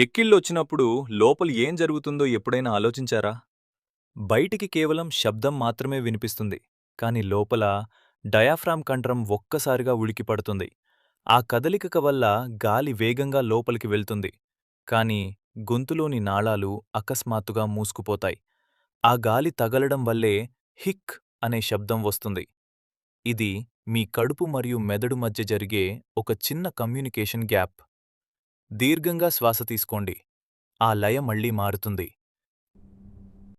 ఎక్కిళ్ళొచ్చినప్పుడు లోపల ఏం జరుగుతుందో ఎప్పుడైనా ఆలోచించారా? బయటికి కేవలం శబ్దం మాత్రమే వినిపిస్తుంది. కాని లోపల డయాఫ్రామ్ కండరం ఒక్కసారిగా ఉలికిపడుతుంది. ఆ కదలిక వల్ల గాలి వేగంగా లోపలికి వెళ్తుంది. కాని గొంతులోని నాళాలు అకస్మాత్తుగా మూసుకుపోతాయి. ఆ గాలి తగలడం వల్లే హిక్ అనే శబ్దం వస్తుంది. ఇది మీ కడుపు మరియు మెదడు మధ్య జరిగే ఒక చిన్న కమ్యూనికేషన్ గ్యాప్. దీర్ఘంగా శ్వాస తీసుకోండి. ఆ లయ మళ్ళీ మారుతుంది.